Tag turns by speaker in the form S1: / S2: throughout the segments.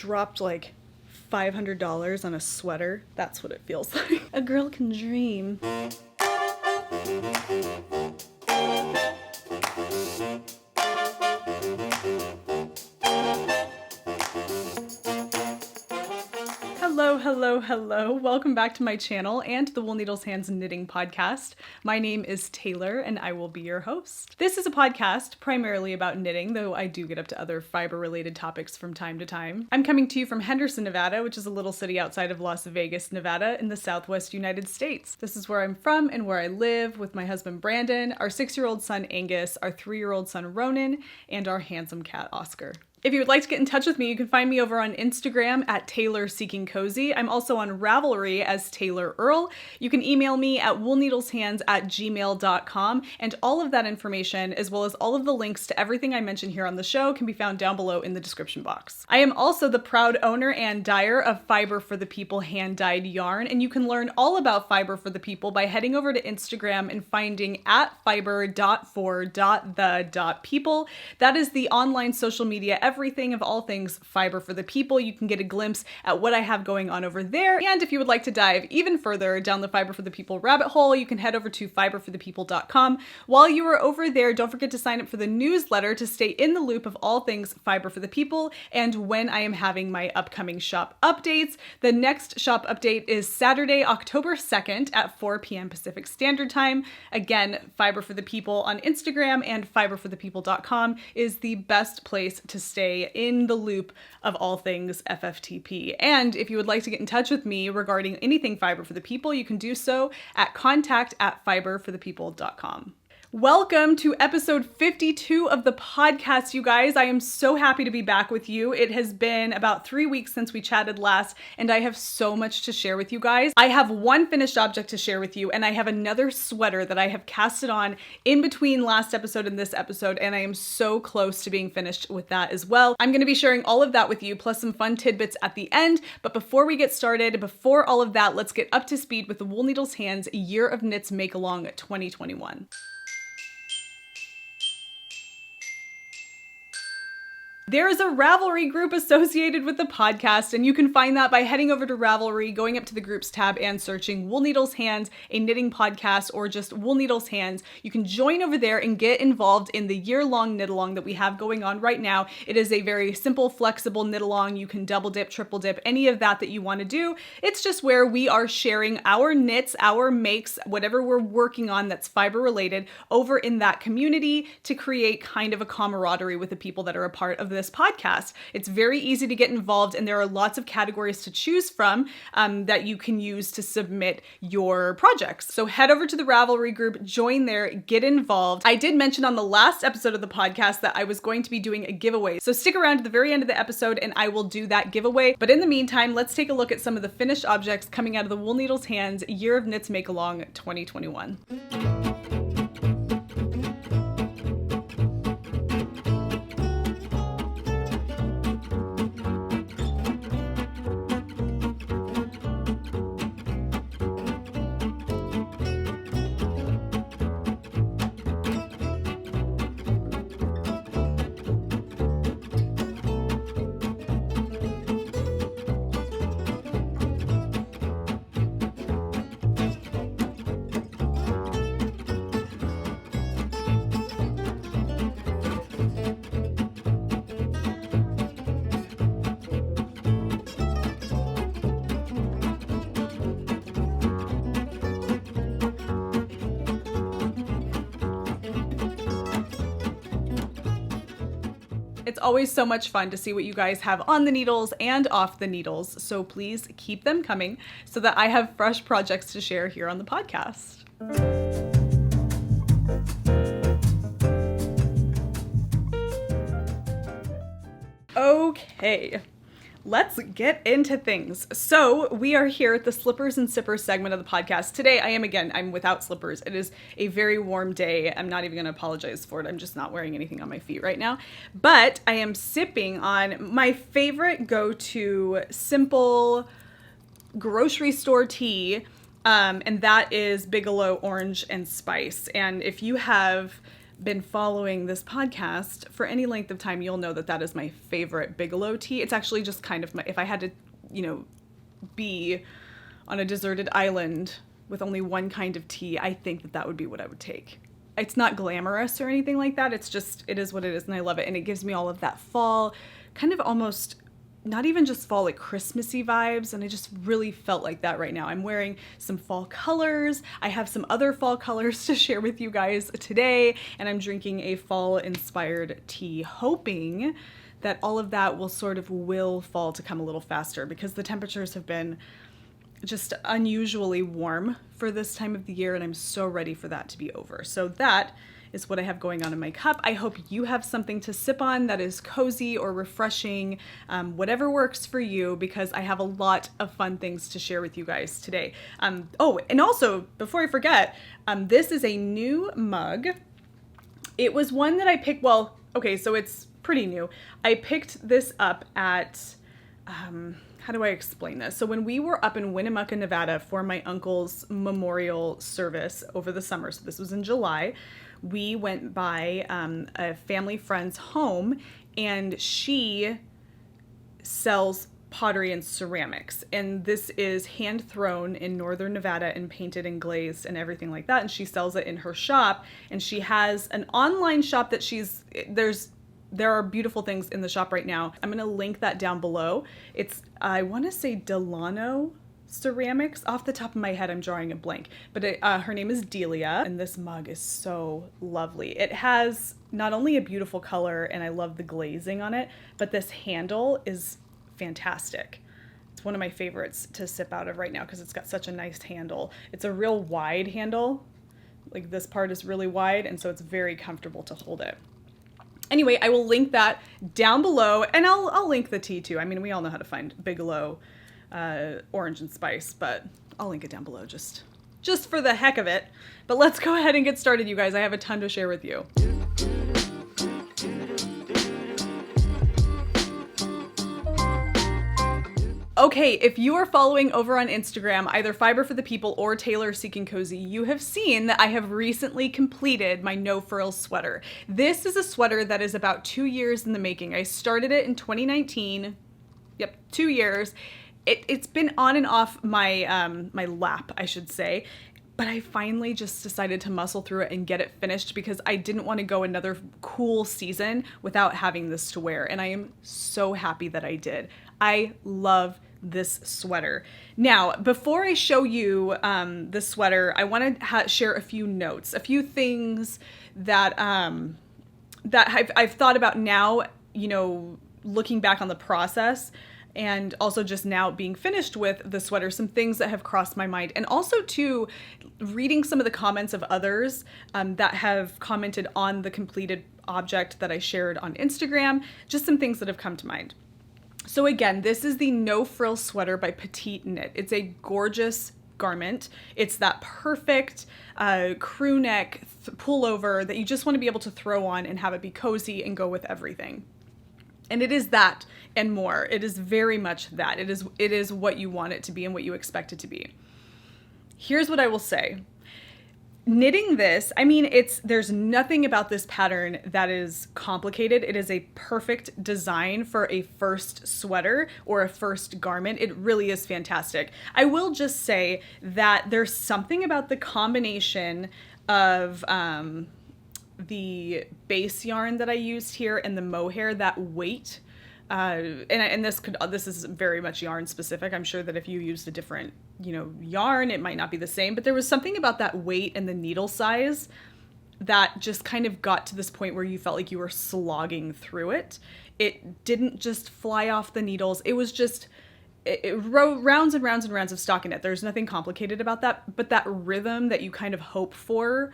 S1: dropped like $500 on a sweater. That's what it feels like. A girl can dream. Hello. Welcome back to my channel and the Wool Needles Hands Knitting Podcast. My name is Taylor and I will be your host. This is a podcast primarily about knitting, though I do get up to other fiber-related topics from time to time. I'm coming to you from Henderson, Nevada, which is a little city outside of Las Vegas, Nevada, in the Southwest United States. This is where I'm from and where I live with my husband Brandon, our 6-year-old son Angus, our 3-year-old son Ronan, and our handsome cat Oscar. If you would like to get in touch with me, you can find me over on Instagram at TaylorSeekingCozy. I'm also on Ravelry as Taylor Earl. You can email me at woolneedleshands@gmail.com, and all of that information, as well as all of the links to everything I mention here on the show, can be found down below in the description box. I am also the proud owner and dyer of Fiber for the People hand-dyed yarn, and you can learn all about Fiber for the People by heading over to Instagram and finding at fiber.for.the.people. That is the online social media everything of all things Fiber for the People. You can get a glimpse at what I have going on over there. And if you would like to dive even further down the Fiber for the People rabbit hole, you can head over to fiberforthepeople.com. While you are over there, don't forget to sign up for the newsletter to stay in the loop of all things Fiber for the People and when I am having my upcoming shop updates. The next shop update is Saturday, October 2nd at 4 p.m. Pacific Standard Time. Again, Fiber for the People on Instagram and fiberforthepeople.com is the best place to stay in the loop of all things FFTP. And if you would like to get in touch with me regarding anything Fiber for the People, you can do so at contact@fiberforthepeople.com. Welcome to episode 52 of the podcast, you guys. I am so happy to be back with you. It has been about 3 weeks since we chatted last, and I have so much to share with you guys. I have one finished object to share with you, and I have another sweater that I have casted on in between last episode and this episode, and I am so close to being finished with that as well. I'm going to be sharing all of that with you, plus some fun tidbits at the end. But before we get started, before all of that, let's get up to speed with the Wool Needles Hands Year of Knits Make-Along 2021. There is a Ravelry group associated with the podcast, and you can find that by heading over to Ravelry, going up to the groups tab and searching Wool Needles Hands, a knitting podcast, or just Wool Needles Hands. You can join over there and get involved in the year-long knit-along that we have going on right now. It is a very simple, flexible knit-along. You can double dip, triple dip, any of that you want to do. It's just where we are sharing our knits, our makes, whatever we're working on that's fiber related over in that community to create kind of a camaraderie with the people that are a part of this podcast. It's very easy to get involved, and there are lots of categories to choose from that you can use to submit your projects. So head over to the Ravelry group, join there, get involved. I did mention on the last episode of the podcast that I was going to be doing a giveaway. So stick around to the very end of the episode and I will do that giveaway. But in the meantime, let's take a look at some of the finished objects coming out of the Wool Needles Hands Year of Knits Make-Along 2021. It's always so much fun to see what you guys have on the needles and off the needles, so please keep them coming so that I have fresh projects to share here on the podcast. Okay. Let's get into things. So we are here at the Slippers and Sippers segment of the podcast. Today I'm without slippers. It is a very warm day. I'm not even going to apologize for it. I'm just not wearing anything on my feet right now. But I am sipping on my favorite go-to simple grocery store tea, and that is Bigelow Orange and Spice. And if you have been following this podcast for any length of time, you'll know that that is my favorite Bigelow tea. It's actually just kind of if I had to, be on a deserted island with only one kind of tea, I think that that would be what I would take. It's not glamorous or anything like that. It's just, it is what it is, and I love it. And it gives me all of that fall, kind of almost, not even just fall, like Christmassy vibes. And I just really felt like that right now. I'm wearing some fall colors. I have some other fall colors to share with you guys today. And I'm drinking a fall inspired tea, hoping that all of that will sort of will fall to come a little faster, because the temperatures have been just unusually warm for this time of the year, and I'm so ready for that to be over. So that is what I have going on in my cup. I hope you have something to sip on that is cozy or refreshing, whatever works for you, because I have a lot of fun things to share with you guys today. Oh, and also, before I forget, this is a new mug. It was one that I picked, well, okay, so it's pretty new. I picked this up at, how do I explain this? So when we were up in Winnemucca, Nevada for my uncle's memorial service over the summer, so this was in July, we went by a family friend's home, and she sells pottery and ceramics. And this is hand thrown in northern Nevada and painted and glazed and everything like that. And she sells it in her shop. And she has an online shop that there are beautiful things in the shop right now. I'm going to link that down below. It's, I want to say Delano Ceramics. Off the top of my head, I'm drawing a blank. But her name is Delia, and this mug is so lovely. It has not only a beautiful color, and I love the glazing on it, but this handle is fantastic. It's one of my favorites to sip out of right now because it's got such a nice handle. It's a real wide handle. Like, this part is really wide, and so it's very comfortable to hold it. Anyway, I will link that down below, and I'll link the tea too. I mean, we all know how to find Bigelow Orange and Spice, but I'll link it down below just for the heck of it. But let's go ahead and get started, you guys. I have a ton to share with you. Okay, if you are following over on Instagram, either Fiber for the People or Taylor Seeking Cozy, you have seen that I have recently completed my no frills sweater. This is a sweater that is about 2 years in the making. I started it in 2019. Yep, 2 years. It's been on and off my my lap, I should say. But I finally just decided to muscle through it and get it finished because I didn't want to go another cool season without having this to wear. And I am so happy that I did. I love this sweater. Now, before I show you the sweater, I want to share a few notes, a few things that that I've thought about now, looking back on the process, and also just now being finished with the sweater, some things that have crossed my mind. And also too, reading some of the comments of others that have commented on the completed object that I shared on Instagram, just some things that have come to mind. So again, this is the No Frill Sweater by Petite Knit. It's a gorgeous garment. It's that perfect crew neck pullover that you just want to be able to throw on and have it be cozy and go with everything. And it is that and more. It is very much that. It is what you want it to be and what you expect it to be. Here's what I will say. Knitting this, I mean, there's nothing about this pattern that is complicated. It is a perfect design for a first sweater or a first garment. It really is fantastic. I will just say that there's something about the combination of the base yarn that I used here and the mohair, that weight. And this is very much yarn specific. I'm sure that if you used a different, yarn, it might not be the same, but there was something about that weight and the needle size that just kind of got to this point where you felt like you were slogging through it. It didn't just fly off the needles. It was just rounds and rounds and rounds of stockinette. There's nothing complicated about that, but that rhythm that you kind of hope for,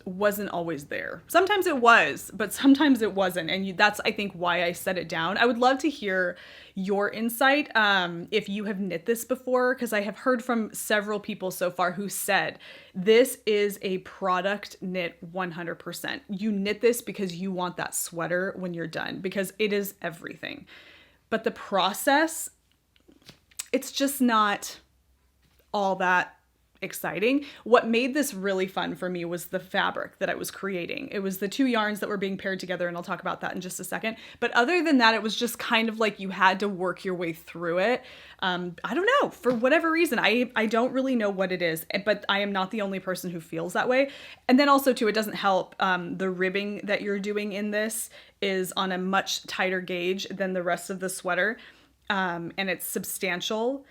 S1: wasn't always there. Sometimes it was, but sometimes it wasn't. And that's, I think, why I set it down. I would love to hear your insight if you have knit this before, because I have heard from several people so far who said this is a product knit 100%. You knit this because you want that sweater when you're done, because it is everything. But the process, it's just not all that exciting. What made this really fun for me was the fabric that I was creating. It was the two yarns that were being paired together, and I'll talk about that in just a second. But other than that, it was just kind of like you had to work your way through it. I don't know, for whatever reason, I don't really know what it is, but I am not the only person who feels that way. And then also too, it doesn't help, the ribbing that you're doing in this is on a much tighter gauge than the rest of the sweater. And it's substantial.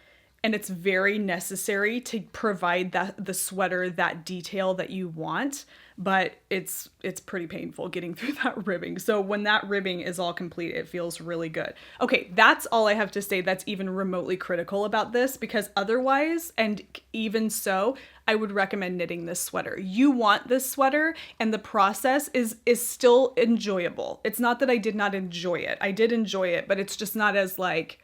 S1: And it's very necessary to provide the sweater that detail that you want, but it's pretty painful getting through that ribbing. So when that ribbing is all complete, it feels really good. Okay, that's all I have to say that's even remotely critical about this, because otherwise, and even so, I would recommend knitting this sweater. You want this sweater, and the process is still enjoyable. It's not that I did not enjoy it. I did enjoy it, but it's just not as like,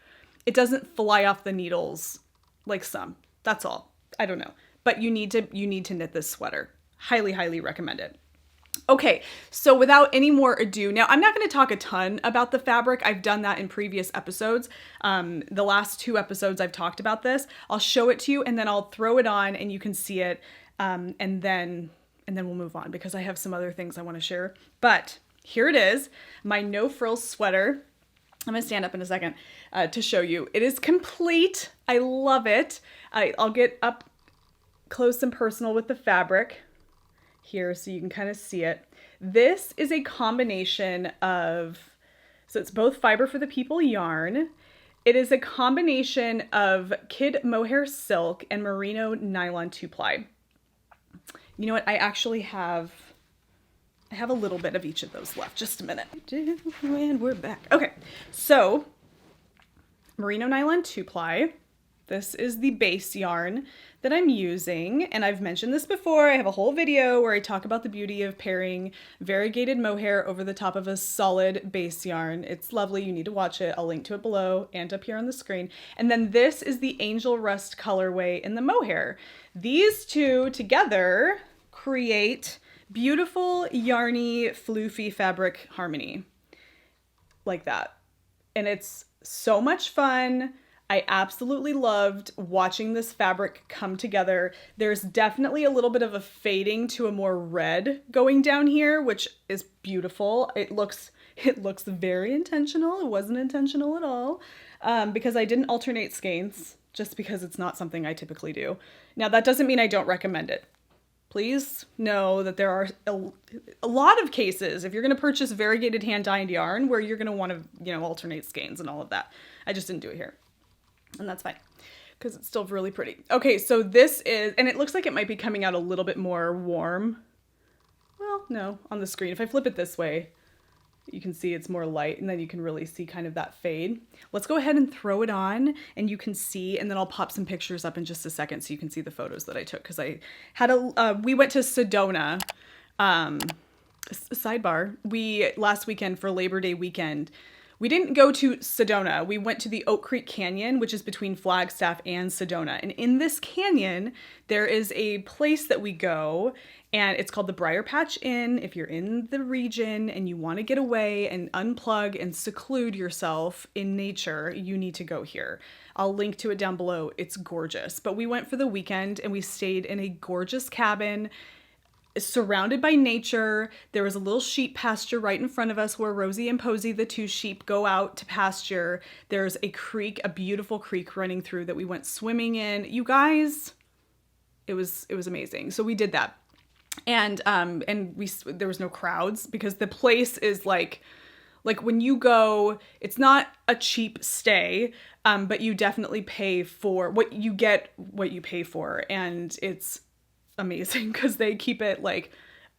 S1: it doesn't fly off the needles like some. That's all. I don't know. But you need to knit this sweater. Highly, highly recommend it. Okay, so without any more ado, now I'm not going to talk a ton about the fabric. I've done that in previous episodes. The last 2 episodes I've talked about this. I'll show it to you and then I'll throw it on and you can see it. And then we'll move on because I have some other things I want to share. But here it is, my no frills sweater. I'm going to stand up in a second to show you. It is complete. I love it. I'll get up close and personal with the fabric here so you can kind of see it. This is a combination of, so it's both Fiber for the People yarn. It is a combination of kid mohair silk and merino nylon 2-ply. You know what? I actually have a little bit of each of those left. Just a minute. And we're back. Okay, so merino nylon 2-ply. This is the base yarn that I'm using, and I've mentioned this before. I have a whole video where I talk about the beauty of pairing variegated mohair over the top of a solid base yarn. It's lovely. You need to watch it. I'll link to it below and up here on the screen. And then this is the Angel Rust colorway in the mohair. These two together create beautiful, yarny, floofy fabric harmony like that. And it's so much fun. I absolutely loved watching this fabric come together. There's definitely a little bit of a fading to a more red going down here, which is beautiful. It looks very intentional. It wasn't intentional at all, because I didn't alternate skeins, just because it's not something I typically do. Now, that doesn't mean I don't recommend it. Please know that there are a lot of cases, if you're going to purchase variegated hand-dyed yarn, where you're going to want to, alternate skeins and all of that. I just didn't do it here. And that's fine, because it's still really pretty. Okay, so this is, and it looks like it might be coming out a little bit more warm. Well, no, on the screen. If I flip it this way, you can see it's more light, and then you can really see kind of that fade. Let's go ahead and throw it on, and you can see, and then I'll pop some pictures up in just a second so you can see the photos that I took, because I had we went to Sedona, sidebar, last weekend for Labor Day weekend. We didn't go to Sedona. We went to the Oak Creek Canyon, which is between Flagstaff and Sedona. And in this canyon, there is a place that we go, and it's called the Briar Patch Inn. If you're in the region and you want to get away and unplug and seclude yourself in nature, you need to go here. I'll link to it down below. It's gorgeous. But we went for the weekend and we stayed in a gorgeous cabin surrounded by nature. There was a little sheep pasture right in front of us where Rosie and Posey, the 2 sheep, go out to pasture. There's a creek, a beautiful creek running through that we went swimming in. You guys, it was amazing. So we did that. And there was no crowds, because the place is like when you go, it's not a cheap stay, but you definitely pay for what you get, what you pay for. And it's amazing because they keep it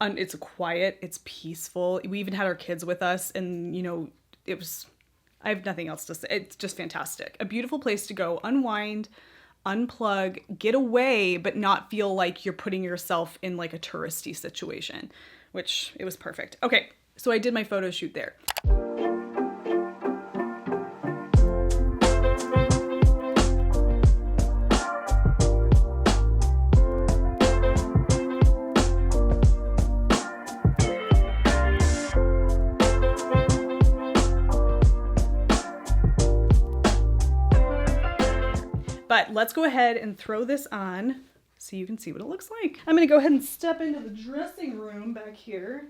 S1: it's quiet, it's peaceful. We even had our kids with us, and I have nothing else to say. It's just fantastic. A beautiful place to go unwind, unplug, get away, but not feel like you're putting yourself in like a touristy situation, which it was perfect. Okay, so I did my photo shoot there. But let's go ahead and throw this on so you can see what it looks like. I'm gonna go ahead and step into the dressing room back here.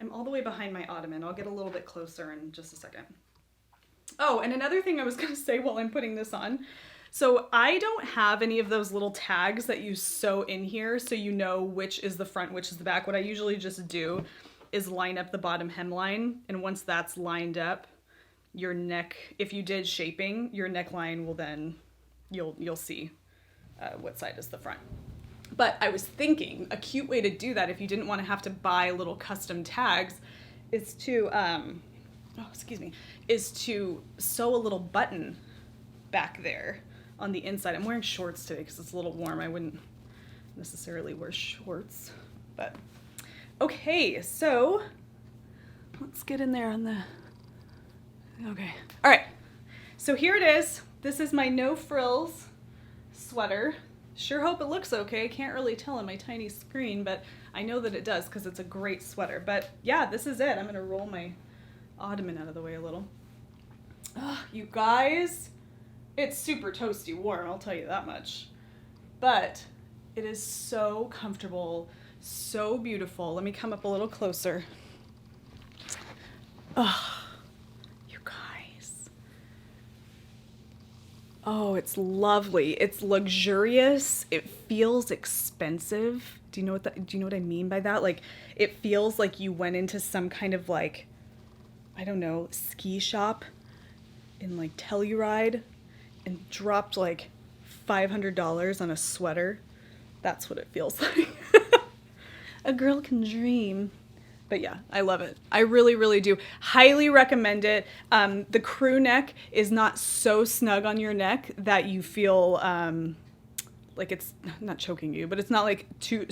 S1: I'm all the way behind my ottoman. I'll get a little bit closer in just a second. Oh, and another thing I was gonna say while I'm putting this on. So I don't have any of those little tags that you sew in here so you know which is the front, which is the back. What I usually just do is line up the bottom hemline, and once that's lined up, your neck, if you did shaping, your neckline will then, you'll see what side is the front. But I was thinking a cute way to do that if you didn't want to have to buy little custom tags is to, is to sew a little button back there on the inside. I'm wearing shorts today because it's a little warm. I wouldn't necessarily wear shorts, but okay, so let's get in there on the, okay. All right, so here it is. This is my no frills sweater. Sure hope it looks okay. Can't really tell on my tiny screen, but I know that it does because it's a great sweater. But yeah, this is it. I'm gonna roll my ottoman out of the way a little. Oh, you guys, it's super toasty warm, I'll tell you that much. But it is so comfortable, so beautiful. Let me come up a little closer. Oh, you guys. Oh, it's lovely. It's luxurious. It feels expensive. Do you know what I mean by that? Like, it feels like you went into some kind of like, I don't know, ski shop in like Telluride and dropped like $500 on a sweater. That's what it feels like. A girl can dream. But yeah, I love it. I really, really do. Highly recommend it. The crew neck is not so snug on your neck that you feel like it's not choking you, but it's not like too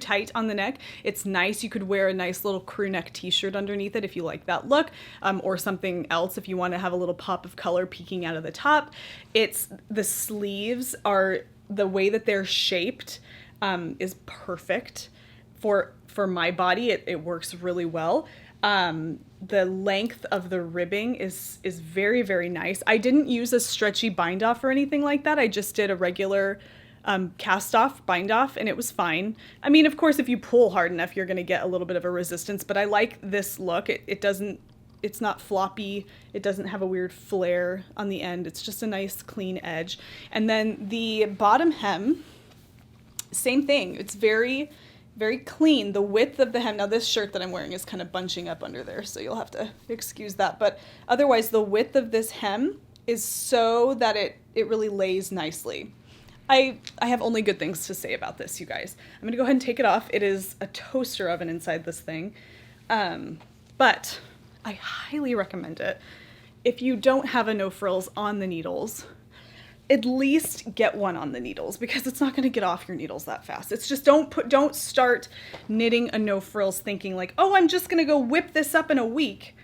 S1: tight on the neck. It's nice. You could wear a nice little crew neck t-shirt underneath it if you like that look, or something else if you want to have a little pop of color peeking out of the top. The sleeves are, the way that they're shaped is perfect for my body. It works really well. The length of the ribbing is very, very nice. I didn't use a stretchy bind off or anything like that. I just did a regular cast off bind off, and it was fine. I mean, of course, if you pull hard enough, you're going to get a little bit of a resistance, but I like this look. It's not floppy. It doesn't have a weird flare on the end. It's just a nice clean edge. And then the bottom hem, same thing. It's very, very clean. The width of the hem, now this shirt that I'm wearing is kind of bunching up under there, so you'll have to excuse that. But otherwise, the width of this hem is so that it really lays nicely. I have only good things to say about this, you guys. I'm gonna go ahead and take it off. It is a toaster oven inside this thing. But I highly recommend it. If you don't have a no frills on the needles, at least get one on the needles, because it's not going to get off your needles that fast. It's just don't start knitting a no frills thinking like, oh, I'm just going to go whip this up in a week,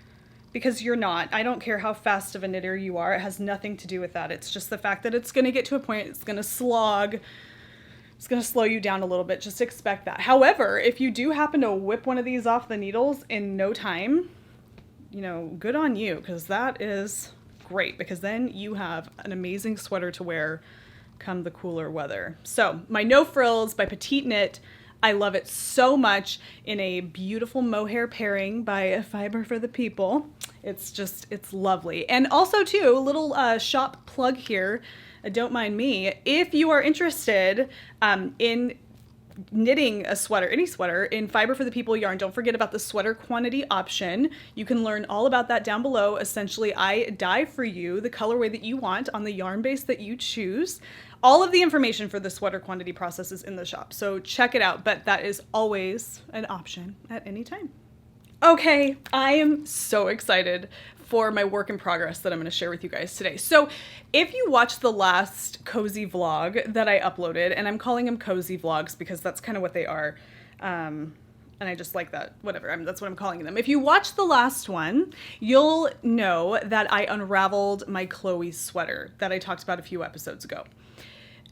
S1: because you're not. I don't care how fast of a knitter you are. It has nothing to do with that. It's just the fact that it's going to get to a point, it's going to slog. It's going to slow you down a little bit. Just expect that. However, if you do happen to whip one of these off the needles in no time, you know, good on you, because that is great, because then you have an amazing sweater to wear come the cooler weather. So my No Frills by Petite Knit, I love it so much, in a beautiful mohair pairing by Fiber for the People. It's lovely. And also too, a little shop plug here, don't mind me, if you are interested in knitting a sweater, any sweater, in Fiber for the People yarn, don't forget about the sweater quantity option. You can learn all about that down below. Essentially, I dye for you the colorway that you want on the yarn base that you choose. All of the information for the sweater quantity process is in the shop, so check it out, but that is always an option at any time. Okay, I am so excited for my work in progress that I'm going to share with you guys today. So if you watched the last cozy vlog that I uploaded, and I'm calling them cozy vlogs because that's kind of what they are, and I just like that, whatever, that's what I'm calling them. If you watched the last one, you'll know that I unraveled my Chloe sweater that I talked about a few episodes ago.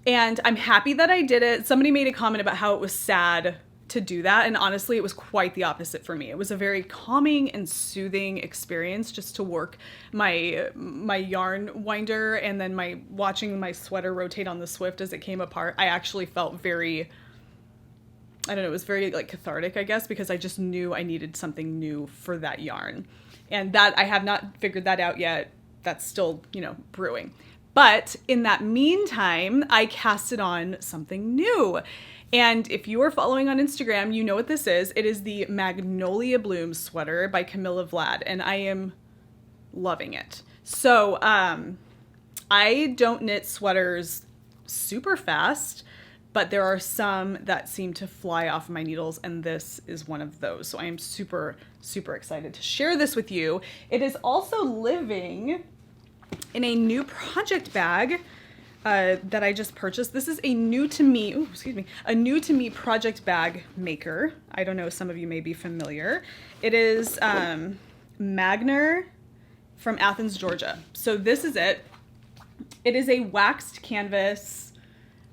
S1: And I'm happy that I did it. Somebody made a comment about how it was sad to do that. And honestly, it was quite the opposite for me. It was a very calming and soothing experience just to work my yarn winder and then watching my sweater rotate on the Swift as it came apart. I actually felt very, I don't know, it was very like cathartic, I guess, because I just knew I needed something new for that yarn. And that I have not figured that out yet. That's still, brewing. But in that meantime, I casted on something new. And if you are following on Instagram, you know what this is. It is the Magnolia Bloom sweater by Camilla Vlad, and I am loving it. So I don't knit sweaters super fast, but there are some that seem to fly off my needles, and this is one of those. So I am super, super excited to share this with you. It is also living in a new project bag that I just purchased. This is a new to me project bag maker. I don't know, some of you may be familiar. It is Magner from Athens, Georgia. So this is it. It is a waxed canvas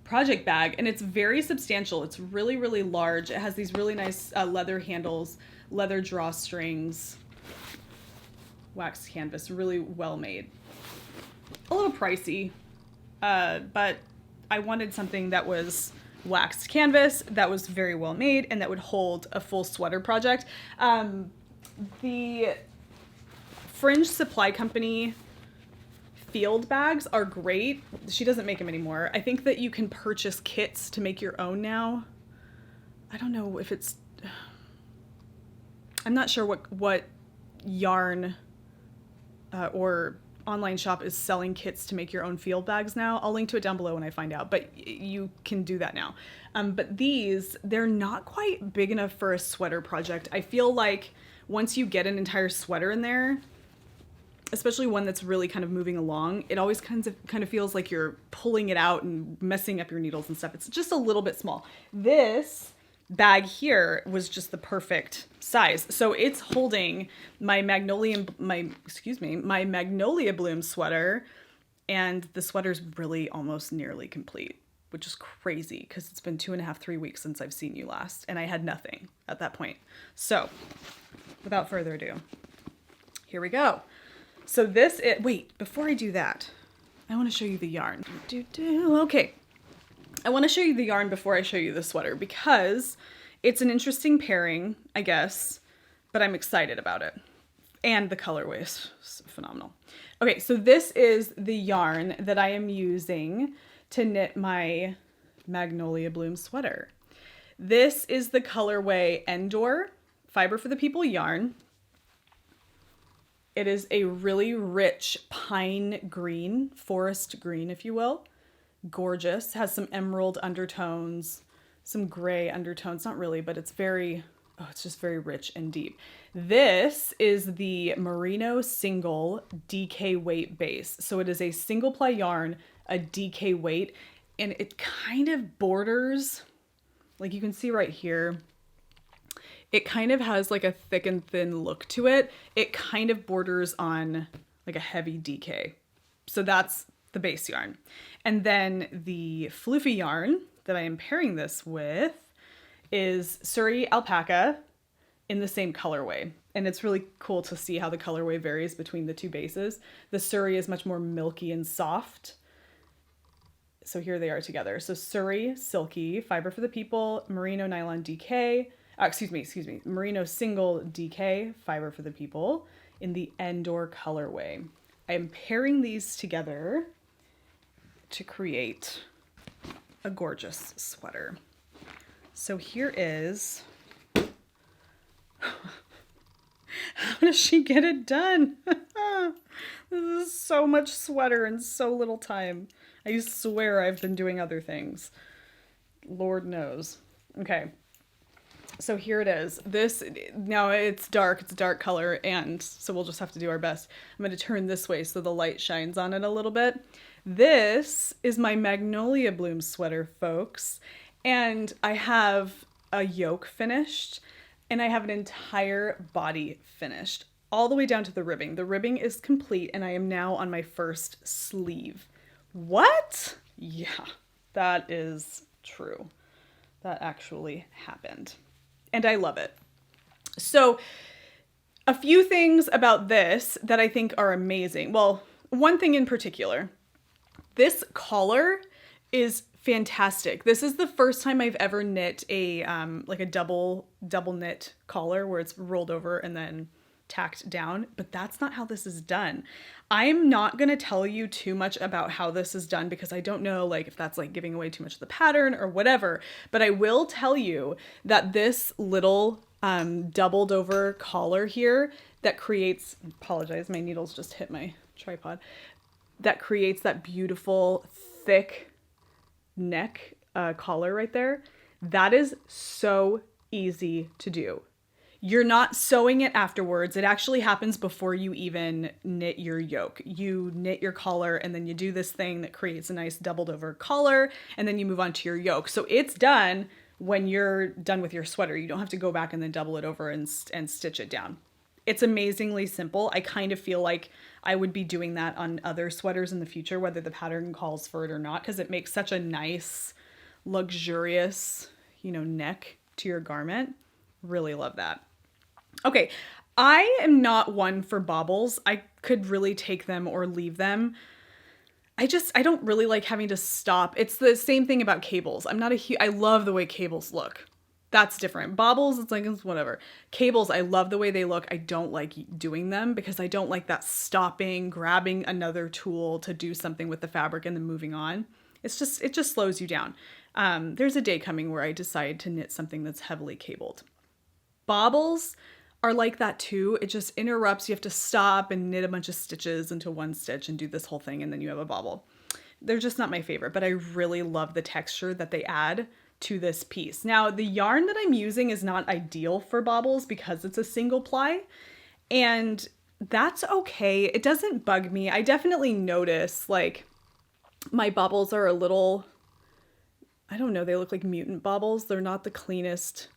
S1: project bag, and it's very substantial. It's really, really large. It has these really nice leather handles, leather drawstrings, waxed canvas, really well made. A little pricey, but I wanted something that was waxed canvas, that was very well made, and that would hold a full sweater project. The Fringe Supply Company field bags are great. She doesn't make them anymore. I think that you can purchase kits to make your own now. I don't know if it's... I'm not sure what yarn or online shop is selling kits to make your own field bags now. I'll link to it down below when I find out, but you can do that now. But they're not quite big enough for a sweater project. I feel like once you get an entire sweater in there, especially one that's really kind of moving along, it always kind of feels like you're pulling it out and messing up your needles and stuff. It's just a little bit small. This bag here was just the perfect size. So it's holding my Magnolia Bloom sweater, and the sweater's really almost nearly complete, which is crazy because it's been 2.5, 3 weeks since I've seen you last, and I had nothing at that point. So without further ado, here we go. So wait, before I do that, I want to show you the yarn. Okay. I want to show you the yarn before I show you the sweater because it's an interesting pairing, I guess, but I'm excited about it. And the colorway is phenomenal. Okay, so this is the yarn that I am using to knit my Magnolia Bloom sweater. This is the colorway Endor Fiber for the People yarn. It is a really rich pine green, forest green, if you will. Gorgeous. Has some emerald undertones, some gray undertones. Not really, but it's just very rich and deep. This is the Merino Single DK weight base. So it is a single ply yarn, a DK weight, and it kind of borders, like you can see right here, it kind of has like a thick and thin look to it. It kind of borders on like a heavy DK. So that's the base yarn. And then the floofy yarn that I am pairing this with is Surrey Alpaca in the same colorway. And it's really cool to see how the colorway varies between the two bases. The Surrey is much more milky and soft. So here they are together. So Surrey Silky, Fiber for the People, Merino Nylon DK, Merino Single DK, Fiber for the People in the Endor colorway. I am pairing these together to create a gorgeous sweater. So here is, how does she get it done? This is so much sweater in so little time. I swear I've been doing other things. Lord knows. Okay. So here it is. Now it's dark, it's a dark color, and so we'll just have to do our best. I'm going to turn this way so the light shines on it a little bit. This is my Magnolia Bloom sweater, folks, and I have a yoke finished, and I have an entire body finished, all the way down to the ribbing. The ribbing is complete, and I am now on my first sleeve. What? Yeah, that is true. that actually happened. And I love it. So a few things about this that I think are amazing. Well, one thing in particular, this collar is fantastic. This is the first time I've ever knit a like a double knit collar where it's rolled over and then tacked down, but that's not how this is done. I'm not going to tell you too much about how this is done because I don't know like if that's like giving away too much of the pattern or whatever, but I will tell you that this little doubled over collar here that creates, apologize, my needles just hit my tripod, that creates that beautiful thick neck collar right there. That is so easy to do. You're not sewing it afterwards. It actually happens before you even knit your yoke. You knit your collar and then you do this thing that creates a nice doubled over collar and then you move on to your yoke. So it's done when you're done with your sweater. You don't have to go back and then double it over and stitch it down. It's amazingly simple. I kind of feel like I would be doing that on other sweaters in the future, whether the pattern calls for it or not, because it makes such a nice, luxurious, neck to your garment. Really love that. Okay, I am not one for baubles. I could really take them or leave them. I don't really like having to stop. It's the same thing about cables. I love the way cables look. That's different. Baubles, it's whatever. Cables, I love the way they look. I don't like doing them because I don't like that stopping, grabbing another tool to do something with the fabric and then moving on. It just slows you down. There's a day coming where I decide to knit something that's heavily cabled. Baubles are like that too. It just interrupts. You have to stop and knit a bunch of stitches into one stitch and do this whole thing, and then you have a bauble. They're just not my favorite, but I really love the texture that they add to this piece. Now, the yarn that I'm using is not ideal for baubles because it's a single ply, and that's okay. It doesn't bug me. I definitely notice like my baubles are a little, I don't know, they look like mutant baubles. They're not the cleanest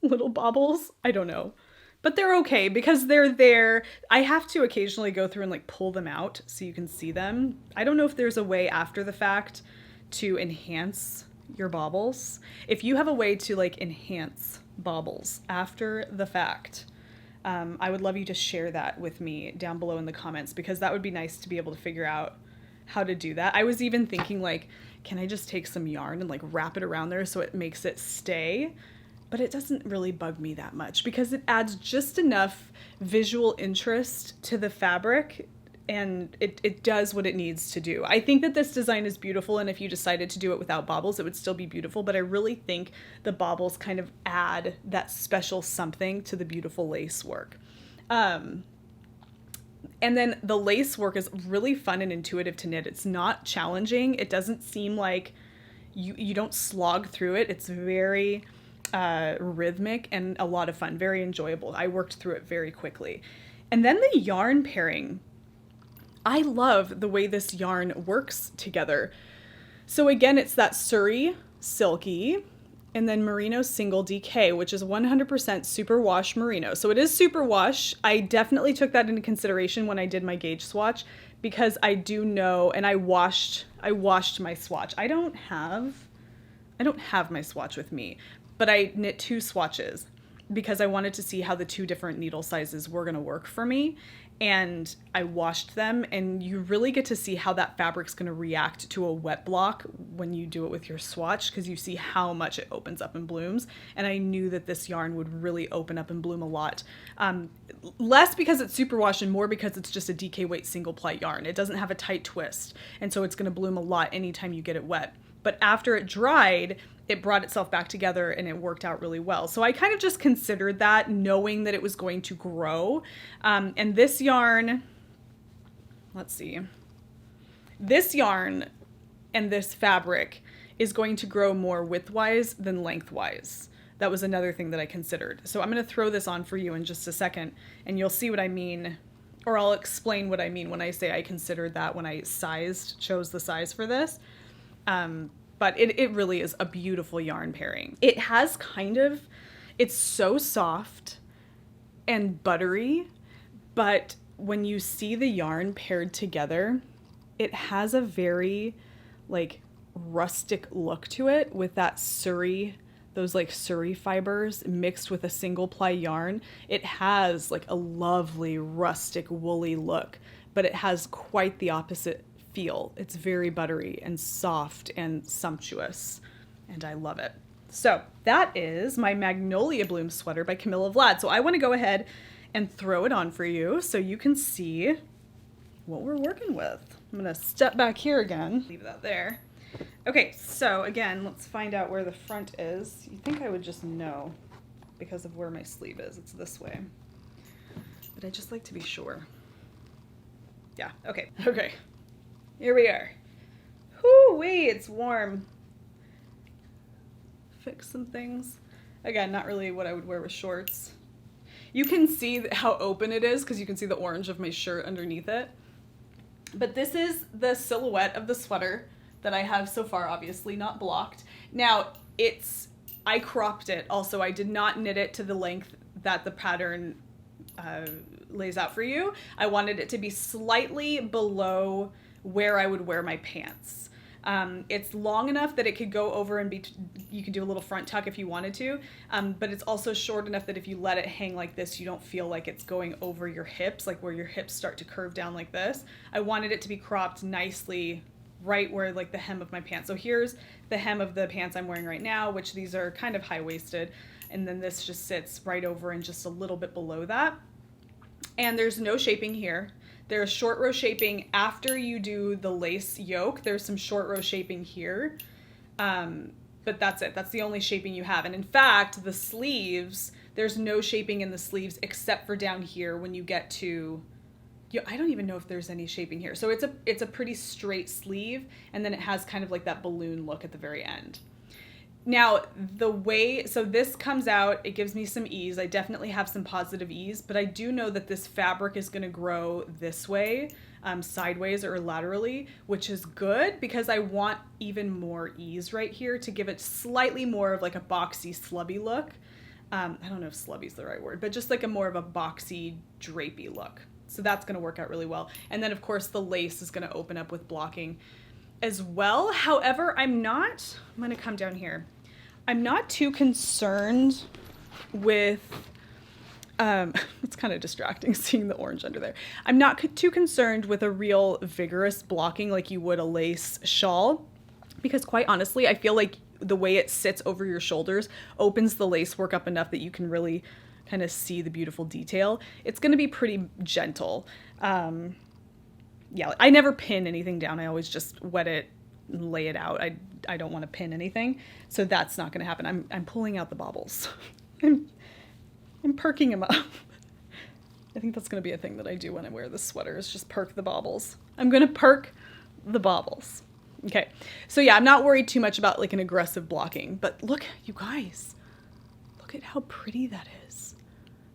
S1: little baubles. I don't know. But they're okay because they're there. I have to occasionally go through and like pull them out so you can see them. I don't know if there's a way after the fact to enhance your baubles. If you have a way to like enhance baubles after the fact, I would love you to share that with me down below in the comments because that would be nice to be able to figure out how to do that. I was even thinking like, can I just take some yarn and like wrap it around there so it makes it stay? But it doesn't really bug me that much because it adds just enough visual interest to the fabric and it does what it needs to do. I think that this design is beautiful, and if you decided to do it without baubles, it would still be beautiful, but I really think the baubles kind of add that special something to the beautiful lace work. And then the lace work is really fun and intuitive to knit. It's not challenging. It doesn't seem like you don't slog through it. It's very rhythmic and a lot of fun, very enjoyable. I worked through it very quickly. And then the yarn pairing. I love the way this yarn works together. So again, it's that Surrey Silky and then Merino Single DK, which is 100% superwash merino. So it is superwash. I definitely took that into consideration when I did my gauge swatch because I do know, and I washed my swatch. I don't have my swatch with me, but I knit 2 swatches because I wanted to see how the 2 different needle sizes were going to work for me. And I washed them, and you really get to see how that fabric's going to react to a wet block when you do it with your swatch, because you see how much it opens up and blooms. And I knew that this yarn would really open up and bloom a lot. Less because it's superwash and more because it's just a DK weight single ply yarn. It doesn't have a tight twist, and so it's going to bloom a lot anytime you get it wet. But after it dried, it brought itself back together and it worked out really well. So I kind of just considered that, knowing that it was going to grow. And this yarn, let's see, this yarn and this fabric is going to grow more widthwise than lengthwise. That was another thing that I considered. So I'm going to throw this on for you in just a second and you'll see what I mean, or I'll explain what I mean when I say I considered that when I chose the size for this. But it really is a beautiful yarn pairing. It has it's so soft and buttery, but when you see the yarn paired together, it has a very like rustic look to it with that Surrey, those like Surrey fibers mixed with a single ply yarn. It has like a lovely rustic woolly look, but it has quite the opposite feel. It's very buttery and soft and sumptuous, and I love it. So that is my Magnolia Bloom sweater by Camilla Vlad. So I want to go ahead and throw it on for you so you can see what we're working with. I'm going to step back here again, leave that there. Okay, so again, let's find out where the front is. You'd think I would just know because of where my sleeve is. It's this way. But I just like to be sure. Yeah, okay. Okay, here we are. Whoo-wee, it's warm. Fix some things. Again, not really what I would wear with shorts. You can see how open it is because you can see the orange of my shirt underneath it. But this is the silhouette of the sweater that I have so far, obviously not blocked. Now, I cropped it also. I did not knit it to the length that the pattern lays out for you. I wanted it to be slightly below where I would wear my pants. It's long enough that it could go over and you could do a little front tuck if you wanted to, but it's also short enough that if you let it hang like this, you don't feel like it's going over your hips, like where your hips start to curve down like this. I wanted it to be cropped nicely right where like the hem of my pants. So here's the hem of the pants I'm wearing right now, which these are kind of high-waisted, and then this just sits right over and just a little bit below that. And there's no shaping here. There's short row shaping after you do the lace yoke. There's some short row shaping here, but that's it. That's the only shaping you have. And in fact, the sleeves, there's no shaping in the sleeves except for down here when you get to, I don't even know if there's any shaping here. So it's a pretty straight sleeve, and then it has kind of like that balloon look at the very end. Now, so this comes out, it gives me some ease. I definitely have some positive ease, but I do know that this fabric is going to grow this way, sideways or laterally, which is good because I want even more ease right here to give it slightly more of like a boxy, slubby look. I don't know if slubby is the right word, but just like a more of a boxy, drapey look. So that's going to work out really well. And then of course the lace is going to open up with blocking as well. However, I'm going to come down here. I'm not too concerned with, it's kind of distracting seeing the orange under there. I'm not too concerned with a real vigorous blocking like you would a lace shawl, because quite honestly, I feel like the way it sits over your shoulders opens the lace work up enough that you can really kind of see the beautiful detail. It's going to be pretty gentle. Yeah, I never pin anything down. I always just wet it and lay it out. I don't want to pin anything, so that's not going to happen. I'm pulling out the bobbles. I'm perking them up. I think that's going to be a thing that I do when I wear this sweater, is just perk the bobbles. I'm going to perk the bobbles. Okay, so yeah, I'm not worried too much about like an aggressive blocking, but look, you guys, look at how pretty that is.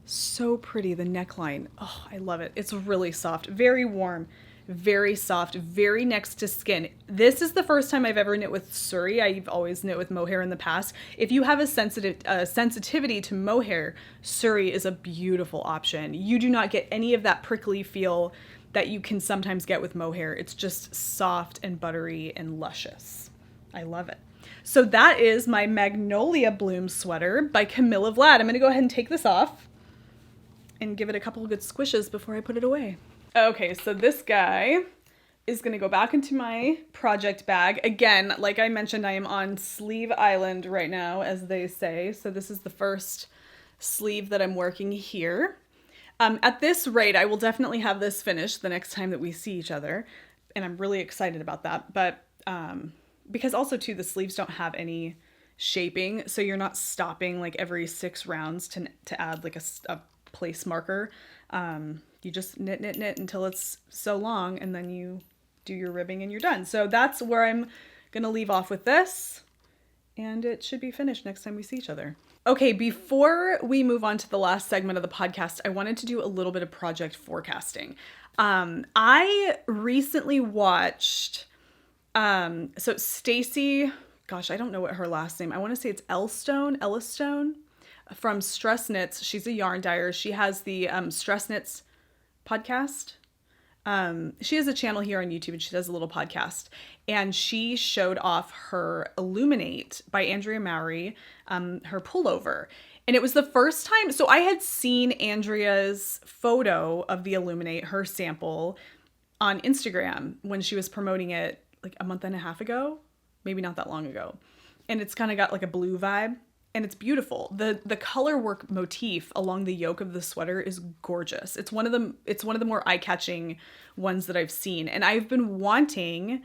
S1: So pretty, the neckline. Oh, I love it. It's really soft, very warm, very soft, very next to skin. This is the first time I've ever knit with Surrey. I've always knit with mohair in the past. If you have a sensitivity to mohair, Surrey is a beautiful option. You do not get any of that prickly feel that you can sometimes get with mohair. It's just soft and buttery and luscious. I love it. So that is my Magnolia Bloom sweater by Camilla Vlad. I'm gonna go ahead and take this off and give it a couple of good squishes before I put it away. Okay, so this guy is gonna go back into my project bag. Again, like I mentioned, I am on Sleeve Island right now, as they say. So this is the first sleeve that I'm working here. At this rate, I will definitely have this finished the next time that we see each other, and I'm really excited about that. But because also too, the sleeves don't have any shaping, so you're not stopping like every 6 rounds to add like a place marker. You just knit until it's so long, and then you do your ribbing and you're done. So that's where I'm gonna leave off with this, and it should be finished next time we see each other. Okay, before we move on to the last segment of the podcast, I wanted to do a little bit of project forecasting. I recently watched, so Stacy, gosh, I don't know what her last name, I want to say it's Ellistone from Stress Knits. She's a yarn dyer. She has the Stress Knits podcast. She has a channel here on YouTube and she does a little podcast, and she showed off her Illuminate by Andrea Mowry, her pullover. And it was the first time, so I had seen Andrea's photo of the Illuminate, her sample, on Instagram when she was promoting it like a month and a half ago, maybe not that long ago. And it's kind of got like a blue vibe. And it's beautiful. The color work motif along the yoke of the sweater is gorgeous. It's one of the more eye-catching ones that I've seen. And I've been wanting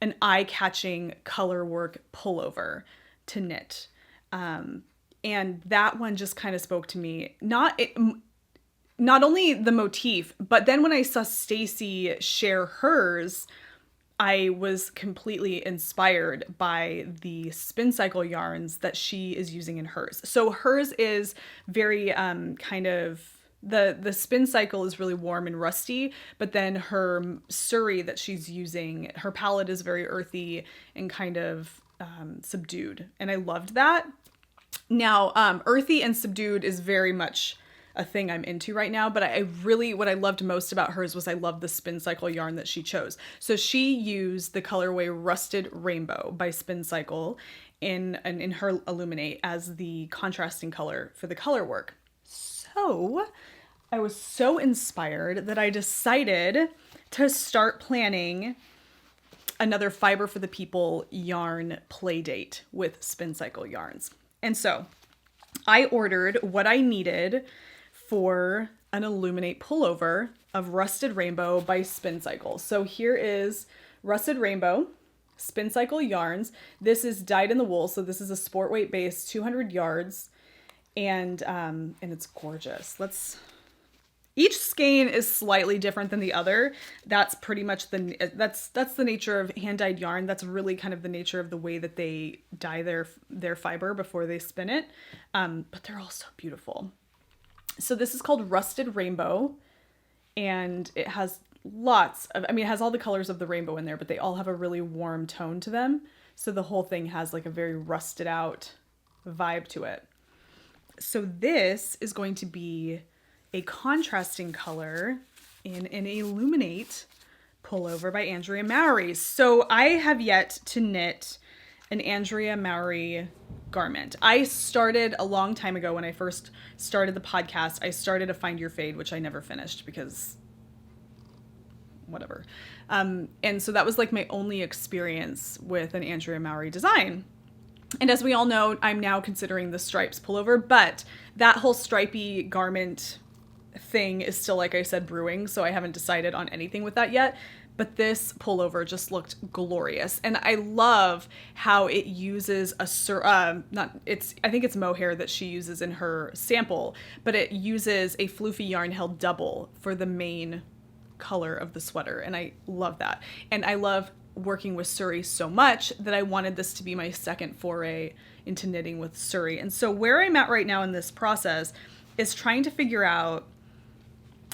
S1: an eye-catching color work pullover to knit. And that one just kind of spoke to me. Not only the motif, but then when I saw Stacy share hers, I was completely inspired by the spin cycle yarns that she is using in hers. So hers is very kind of, the spin cycle is really warm and rusty, but then her Surrey that she's using, her palette is very earthy and kind of subdued. And I loved that. Now, earthy and subdued is very much a thing I'm into right now, but what I loved most about hers was I loved the spin cycle yarn that she chose. So she used the colorway Rusted Rainbow by Spin Cycle in her Illuminate as the contrasting color for the color work. So I was so inspired that I decided to start planning another Fiber for the People yarn play date with Spin Cycle yarns. And so I ordered what I needed for an Illuminate pullover of Rusted Rainbow by Spin Cycle. So here is Rusted Rainbow, Spin Cycle yarns. This is dyed in the wool, so this is a sport weight base, 200 yards, and it's gorgeous. Each skein is slightly different than the other. That's pretty much that's the nature of hand-dyed yarn. That's really kind of the nature of the way that they dye their fiber before they spin it. But they're all so beautiful. So this is called Rusted Rainbow, and it has it has all the colors of the rainbow in there, but they all have a really warm tone to them. So the whole thing has like a very rusted out vibe to it. So this is going to be a contrasting color in an Illuminate pullover by Andrea Mowry. So I have yet to knit an Andrea Mowry garment. I started a long time ago when I first started the podcast. I started a Find Your Fade, which I never finished because whatever. And so that was like my only experience with an Andrea Mowry design. And as we all know, I'm now considering the stripes pullover, but that whole stripy garment thing is still, like I said, brewing. So I haven't decided on anything with that yet. But this pullover just looked glorious. And I love how it uses I think it's mohair that she uses in her sample, but it uses a floofy yarn held double for the main color of the sweater. And I love that. And I love working with Surrey so much that I wanted this to be my second foray into knitting with Surrey. And so where I'm at right now in this process is trying to figure out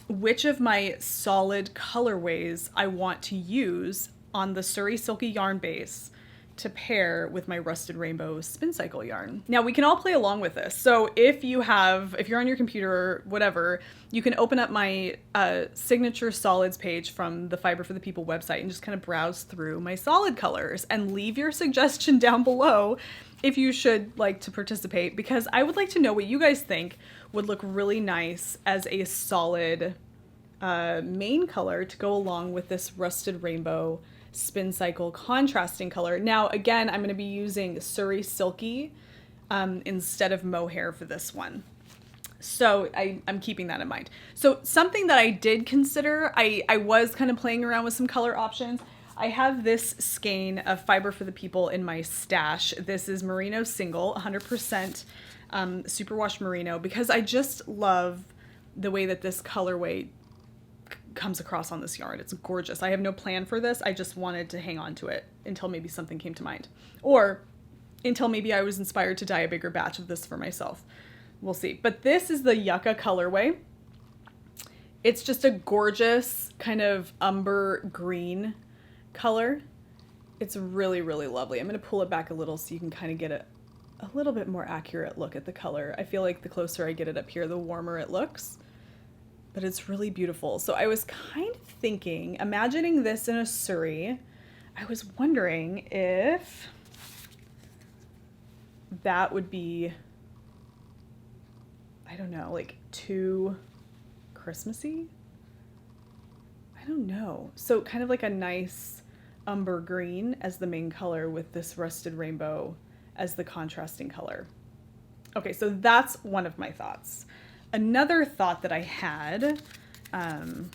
S1: which of my solid colorways I want to use on the Surrey Silky yarn base to pair with my Rusted Rainbow Spin Cycle yarn. Now we can all play along with this. So if you're on your computer or whatever, you can open up my signature solids page from the Fiber for the People website and just kind of browse through my solid colors and leave your suggestion down below if you should like to participate, because I would like to know what you guys think would look really nice as a solid main color to go along with this Rusted Rainbow Spin Cycle contrasting color. Now, again, I'm going to be using Surrey Silky instead of mohair for this one. So I'm keeping that in mind. So something that I did consider, I was kind of playing around with some color options. I have this skein of Fiber for the People in my stash. This is Merino Single, 100% superwash merino, because I just love the way that this colorway comes across on this yarn. It's gorgeous. I have no plan for this. I just wanted to hang on to it until maybe something came to mind, or until maybe I was inspired to dye a bigger batch of this for myself. We'll see. But this is the Yucca colorway. It's just a gorgeous kind of umber green color. It's really, really lovely. I'm going to pull it back a little so you can kind of get a little bit more accurate look at the color. I feel like the closer I get it up here, the warmer it looks. but it's really beautiful. So I was kind of thinking, imagining this in a Surrey, I was wondering if that would be, I don't know, like too Christmassy? I don't know. So kind of like a nice umber green as the main color with this rusted rainbow as the contrasting color. Okay, so that's one of my thoughts. Another thought that I had, and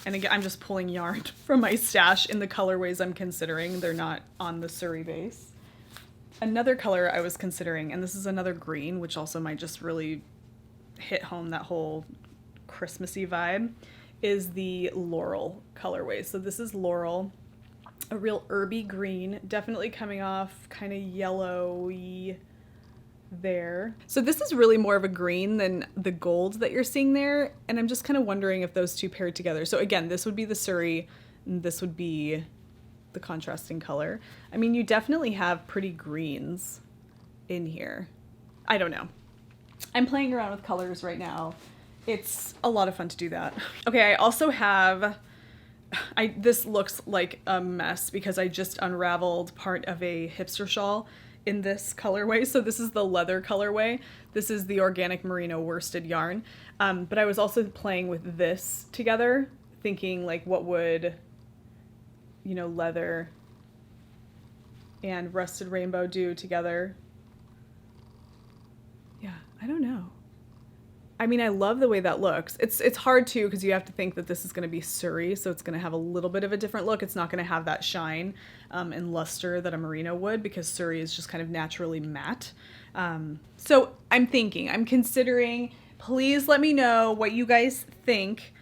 S1: again, I'm just pulling yarn from my stash in the colorways I'm considering. They're not on the Surrey base. Another color I was considering, and this is another green, which also might just really hit home that whole Christmassy vibe, is the Laurel colorway. So this is Laurel, a real herby green, definitely coming off kind of yellowy there. So this is really more of a green than the gold that you're seeing there, and I'm just kind of wondering if those two paired together. So again, this would be the Surrey, and this would be the contrasting color. I mean, you definitely have pretty greens in here. I don't know. I'm playing around with colors right now. It's a lot of fun to do that. Okay, I also have, this looks like a mess because I just unraveled part of a hipster shawl in this colorway. So this is the leather colorway. This is the organic merino worsted yarn. But I was also playing with this together, thinking like what would, you know, leather and rusted rainbow do together. Yeah, I don't know. I mean, I love the way that looks. It's hard too because you have to think that this is going to be Surrey, so it's going to have a little bit of a different look. It's not going to have that shine and luster that a merino would because Surrey is just kind of naturally matte. So I'm considering, please let me know what you guys think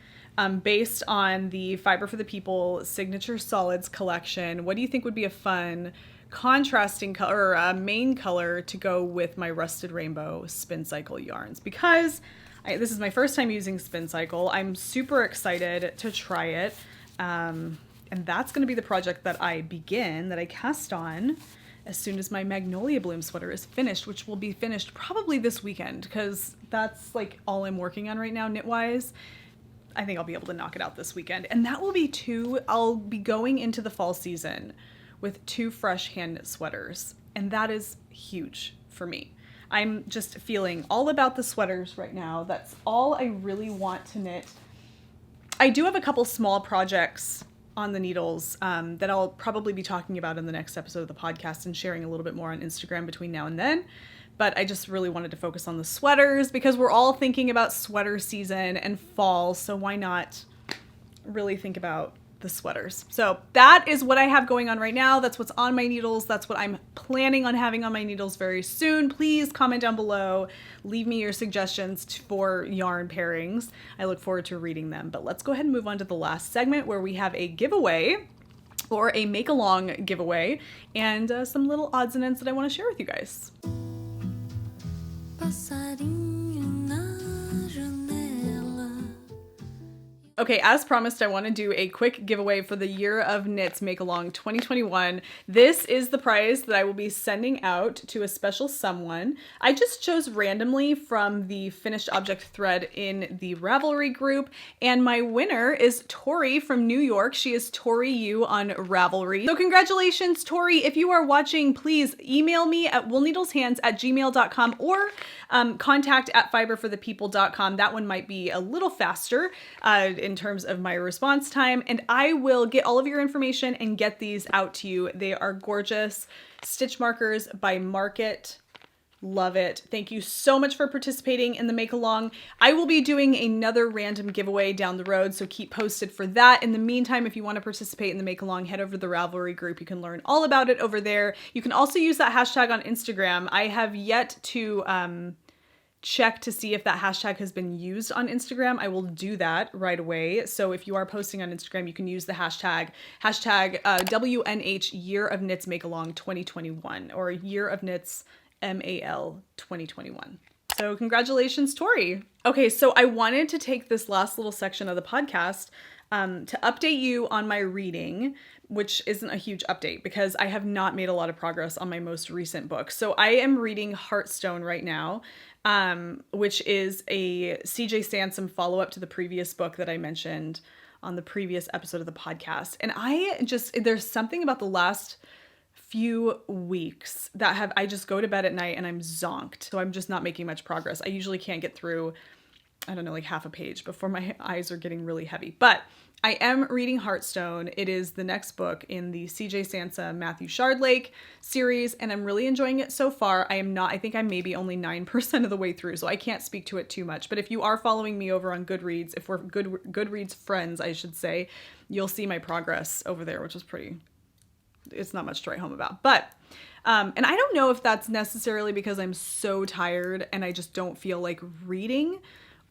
S1: based on the Fiber for the People Signature Solids collection. What do you think would be a fun contrasting color, or main color to go with my Rusted Rainbow Spin Cycle yarns? Because this is my first time using Spin Cycle. I'm super excited to try it. And that's going to be the project that I cast on as soon as my Magnolia Bloom sweater is finished, which will be finished probably this weekend because that's like all I'm working on right now knit-wise. I think I'll be able to knock it out this weekend. And that will be I'll be going into the fall season with 2 fresh hand knit sweaters. And that is huge for me. I'm just feeling all about the sweaters right now. That's all I really want to knit. I do have a couple small projects on the needles that I'll probably be talking about in the next episode of the podcast and sharing a little bit more on Instagram between now and then. But I just really wanted to focus on the sweaters because we're all thinking about sweater season and fall. So why not really think about the sweaters? So that is what I have going on right now. That's what's on my needles. That's what I'm planning on having on my needles very soon. Please comment down below. Leave me your suggestions for yarn pairings. I look forward to reading them. But let's go ahead and move on to the last segment where we have a giveaway, or a make-along giveaway, and some little odds and ends that I want to share with you guys. Okay, as promised, I want to do a quick giveaway for the Year of Knits Make-Along 2021. This is the prize that I will be sending out to a special someone. I just chose randomly from the finished object thread in the Ravelry group, and my winner is Tori from New York. She is Tori U on Ravelry. So congratulations, Tori. If you are watching, please email me at woolneedleshands@gmail.com or contact@fiberforthepeople.com. That one might be a little faster in terms of my response time, and I will get all of your information and get these out to you. They are gorgeous stitch markers by Market. Love it. Thank you so much for participating in the make along. I will be doing another random giveaway down the road, so keep posted for that. In the meantime, if you want to participate in the make along, head over to the Ravelry group. You can learn all about it over there. You can also use that hashtag on Instagram. I have yet to check to see if that hashtag has been used on Instagram. I will do that right away. So if you are posting on Instagram, you can use the hashtag WNH Year of Knits Make Along 2021, or Year of Knits MAL 2021. So congratulations, Tori. Okay, so I wanted to take this last little section of the podcast To update you on my reading, which isn't a huge update because I have not made a lot of progress on my most recent book. So I am reading Heartstone right now, which is a CJ Sansom follow-up to the previous book that I mentioned on the previous episode of the podcast. And there's something about the last few weeks that I just go to bed at night and I'm zonked. So I'm just not making much progress. I usually can't get through, I don't know, like half a page before my eyes are getting really heavy. But I am reading Heartstone. It is the next book in the CJ Sansom Matthew Shardlake series, and I'm really enjoying it so far. I think I'm maybe only 9% of the way through, so I can't speak to it too much. But if you are following me over on Goodreads, if we're Goodreads friends, I should say, you'll see my progress over there, which is it's not much to write home about. But, and I don't know if that's necessarily because I'm so tired and I just don't feel like reading,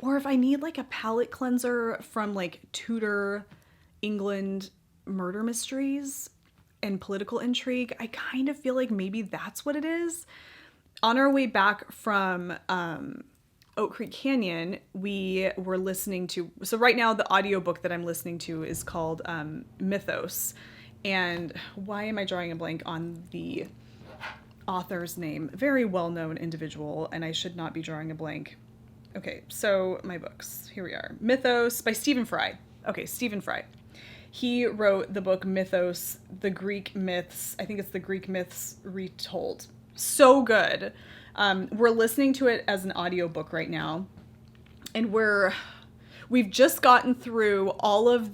S1: or if I need like a palate cleanser from like Tudor England murder mysteries and political intrigue. I kind of feel like maybe that's what it is. On our way back from Oak Creek Canyon, we were listening to, so right now the audiobook that I'm listening to is called Mythos. And why am I drawing a blank on the author's name? Very well-known individual, and I should not be drawing a blank. Okay, so my books. Here we are. Mythos by Stephen Fry. Okay, Stephen Fry. He wrote the book Mythos, the Greek myths. I think it's the Greek myths retold. So good. We're listening to it as an audiobook right now. And we've just gotten through all of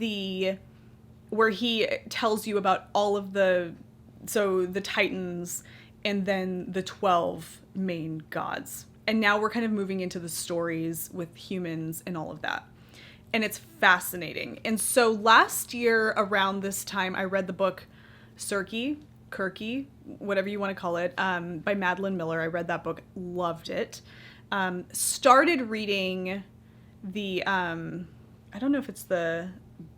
S1: where he tells you about all of the Titans and then the 12 main gods. And now we're kind of moving into the stories with humans and all of that. And it's fascinating. And so last year around this time, I read the book Kirky, whatever you want to call it, by Madeline Miller. I read that book, loved it. Started reading the, I don't know if it's the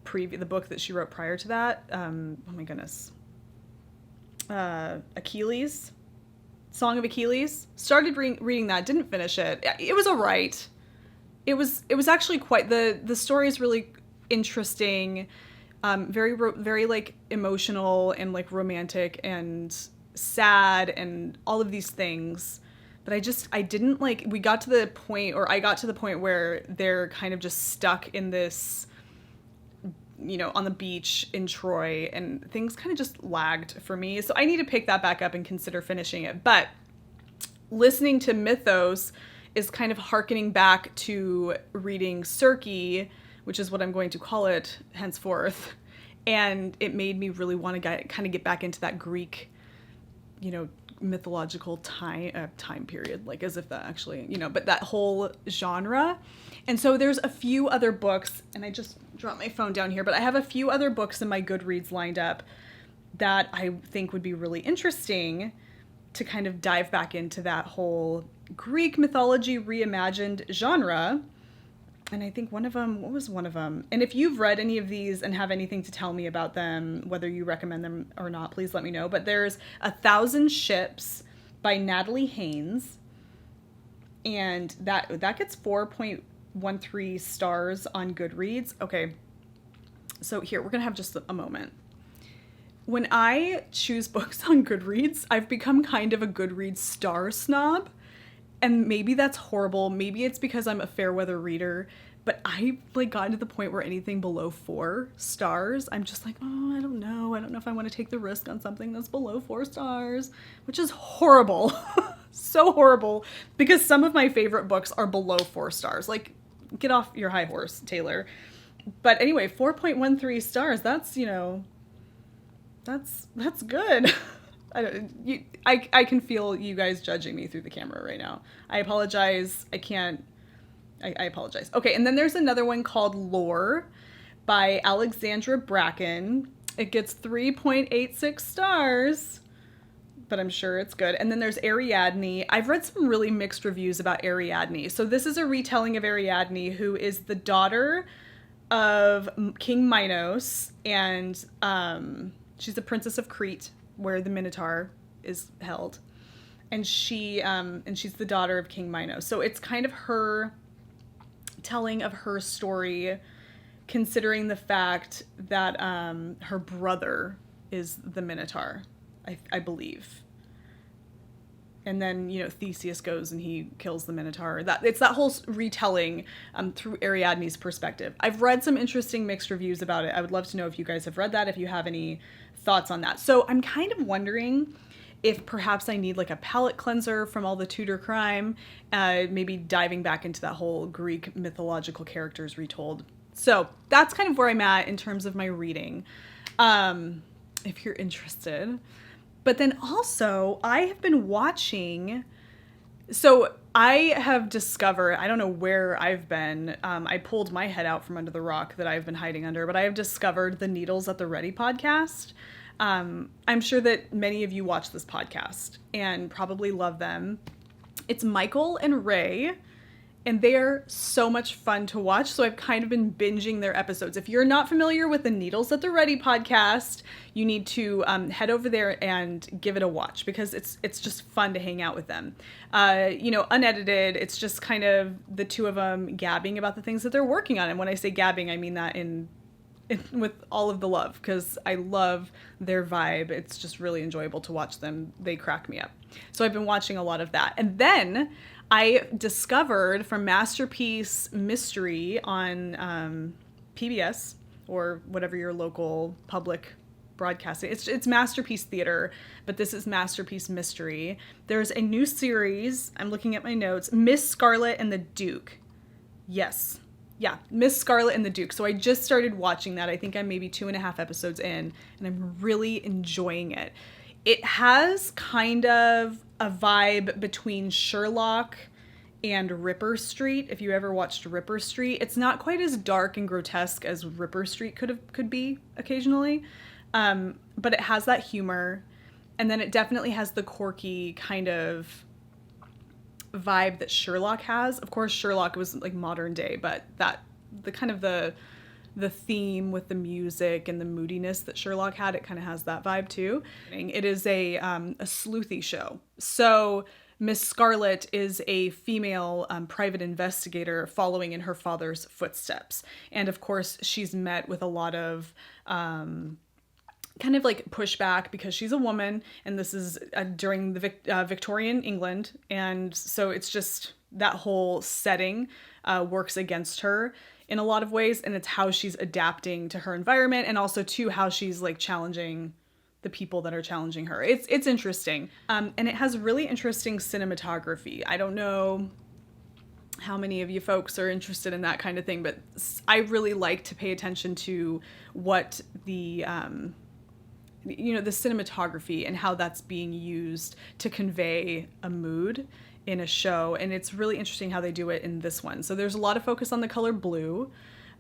S1: book that she wrote prior to that. Oh my goodness. Achilles. Song of Achilles. Started reading that, didn't finish it. It was all right. It was actually quite, the story is really interesting, very like emotional and like romantic and sad and all of these things. But I didn't like, I got to the point where they're kind of just stuck in this, on the beach in Troy, and things kind of just lagged for me. So I need to pick that back up and consider finishing it. But listening to Mythos is kind of hearkening back to reading Circe, which is what I'm going to call it henceforth. And it made me really want to kind of get back into that Greek, mythological time period, like as if that actually, but that whole genre. And so there's a few other books, and I just dropped my phone down here, but I have a few other books in my Goodreads lined up that I think would be really interesting to kind of dive back into that whole Greek mythology reimagined genre. And I think what was one of them? And if you've read any of these and have anything to tell me about them, whether you recommend them or not, please let me know. But there's 1,000 Ships by Natalie Haynes. And that gets 4.13 stars on Goodreads. Okay, so here, we're going to have just a moment. When I choose books on Goodreads, I've become kind of a Goodreads star snob. And maybe that's horrible. Maybe it's because I'm a fair weather reader, but I've like gotten to the point where anything below 4 stars, I'm just like, oh, I don't know if I want to take the risk on something that's below 4 stars, which is horrible. So horrible, because some of my favorite books are below 4 stars. Like, get off your high horse, Taylor. But anyway, 4.13 stars, that's, that's good. I can feel you guys judging me through the camera right now. I apologize. I apologize. Okay, and then there's another one called Lore by Alexandra Bracken. It gets 3.86 stars, but I'm sure it's good. And then there's Ariadne. I've read some really mixed reviews about Ariadne. So this is a retelling of Ariadne, who is the daughter of King Minos, and she's the princess of Crete, where the Minotaur is held. And she's the daughter of King Minos. So it's kind of her telling of her story considering the fact that her brother is the Minotaur, I believe. And then, Theseus goes and he kills the Minotaur. It's that whole retelling through Ariadne's perspective. I've read some interesting mixed reviews about it. I would love to know if you guys have read that, if you have any thoughts on that. So I'm kind of wondering if perhaps I need like a palate cleanser from all the Tudor crime, maybe diving back into that whole Greek mythological characters retold. So that's kind of where I'm at in terms of my reading, if you're interested. But then also, I have been watching, so I have discovered, I don't know where I've been, I pulled my head out from under the rock that I've been hiding under, but I have discovered the Needles at the Ready podcast. I'm sure that many of you watch this podcast and probably love them. It's Michael and Ray, and they're so much fun to watch. So I've kind of been binging their episodes. If you're not familiar with the Needles at the Ready podcast, you need to head over there and give it a watch, because it's just fun to hang out with them. Unedited. It's just kind of the two of them gabbing about the things that they're working on. And when I say gabbing, I mean that in with all of the love, because I love their vibe. It's just really enjoyable to watch them. They crack me up. So I've been watching a lot of that. And then I discovered from Masterpiece Mystery on PBS, or whatever your local public broadcasting. It's Masterpiece Theater, but this is Masterpiece Mystery. There's a new series. I'm looking at my notes. Miss Scarlet and the Duke. Yes. Yeah, Miss Scarlet and the Duke. So I just started watching that. I think I'm maybe 2.5 episodes in, and I'm really enjoying it. It has kind of a vibe between Sherlock and Ripper Street. If you ever watched Ripper Street, it's not quite as dark and grotesque as Ripper Street could be occasionally, but it has that humor, and then it definitely has the quirky kind of vibe that Sherlock has. Of course, Sherlock was like modern day, but the theme with the music and the moodiness that Sherlock had, it kind of has that vibe too. It is a sleuthy show. So Miss Scarlet is a female private investigator following in her father's footsteps. And of course, she's met with a lot of kind of like pushback, because she's a woman, and this is during the Victorian England. And so it's just that whole setting works against her in a lot of ways. And it's how she's adapting to her environment, and also to how she's like challenging the people that are challenging her. It's interesting. And it has really interesting cinematography. I don't know how many of you folks are interested in that kind of thing, but I really like to pay attention to what the cinematography and how that's being used to convey a mood in a show. And it's really interesting how they do it in this one. So there's a lot of focus on the color blue.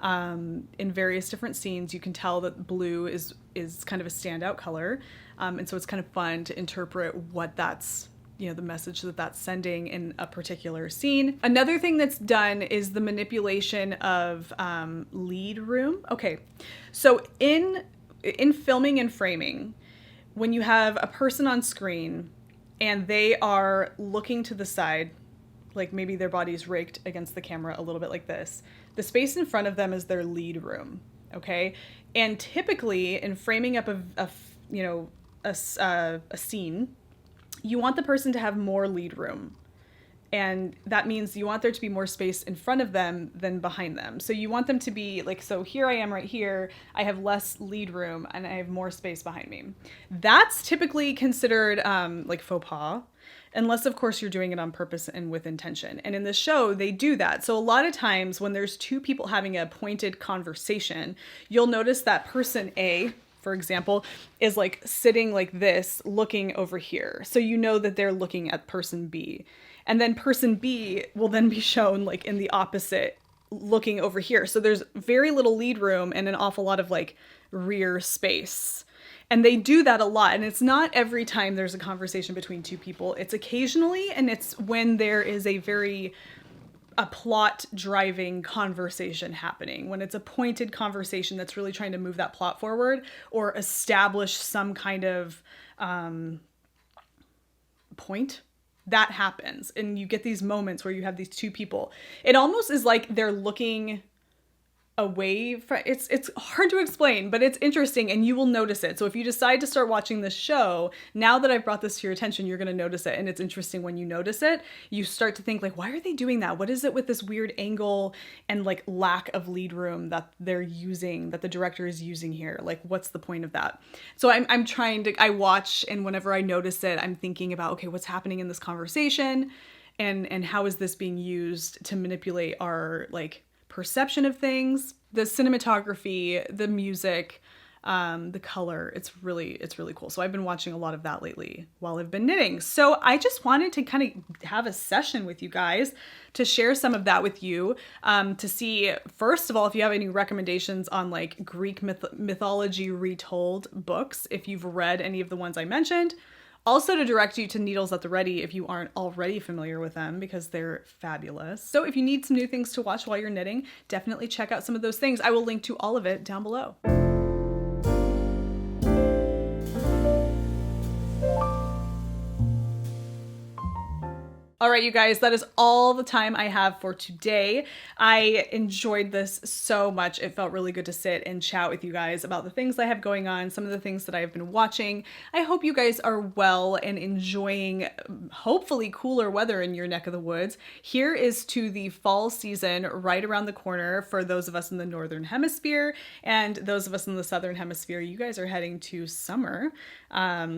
S1: In various different scenes, you can tell that blue is kind of a standout color. And so it's kind of fun to interpret what that's, the message that that's sending in a particular scene. Another thing that's done is the manipulation of lead room. Okay, so in filming and framing, when you have a person on screen and they are looking to the side, like maybe their body's raked against the camera a little bit like this, the space in front of them is their lead room, okay? And typically in framing up a scene, you want the person to have more lead room. And that means you want there to be more space in front of them than behind them. So you want them to be like, so here I am right here, I have less lead room and I have more space behind me. That's typically considered like faux pas, unless of course you're doing it on purpose and with intention. And in the show, they do that. So a lot of times when there's two people having a pointed conversation, you'll notice that person A, for example, is like sitting like this, looking over here. So you know that they're looking at person B. And then person B will then be shown like in the opposite, looking over here. So there's very little lead room and an awful lot of like rear space. And they do that a lot. And it's not every time there's a conversation between two people. It's occasionally, and it's when there is a plot driving conversation happening, when it's a pointed conversation that's really trying to move that plot forward or establish some kind of point. That happens, and you get these moments where you have these two people. It almost is like they're looking away from it's hard to explain, but it's interesting and you will notice it. So if you decide to start watching this show, now that I've brought this to your attention, you're going to notice it. And it's interesting when you notice it, you start to think like, why are they doing that? What is it with this weird angle and like lack of lead room that they're using, that the director is using here? Like, what's the point of that? So I'm trying to, I watch, and whenever I notice it, I'm thinking about, okay, what's happening in this conversation, and how is this being used to manipulate our like perception of things, the cinematography, the music, the color. It's really cool. So I've been watching a lot of that lately while I've been knitting. So I just wanted to kind of have a session with you guys to share some of that with you, to see, first of all, if you have any recommendations on like Greek mythology retold books, if you've read any of the ones I mentioned. Also to direct you to Needles at the Ready if you aren't already familiar with them, because they're fabulous. So if you need some new things to watch while you're knitting, definitely check out some of those things. I will link to all of it down below. All right, you guys, that is all the time I have for today. I enjoyed this so much. It felt really good to sit and chat with you guys about the things I have going on, some of the things that I have been watching. I hope you guys are well and enjoying hopefully cooler weather in your neck of the woods. Here is to the fall season right around the corner for those of us in the Northern Hemisphere, and those of us in the Southern Hemisphere, you guys are heading to summer,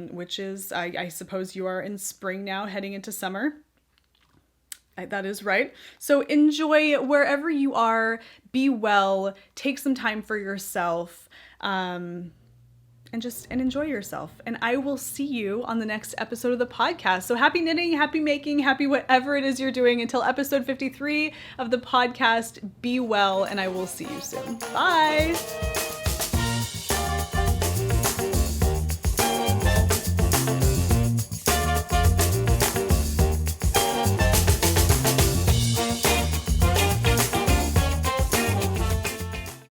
S1: which is, I suppose you are in spring now, heading into summer. That is right. So enjoy wherever you are, be well, take some time for yourself, and enjoy yourself. And I will see you on the next episode of the podcast. So happy knitting, happy making, happy whatever it is you're doing until episode 53 of the podcast. Be well, and I will see you soon. Bye.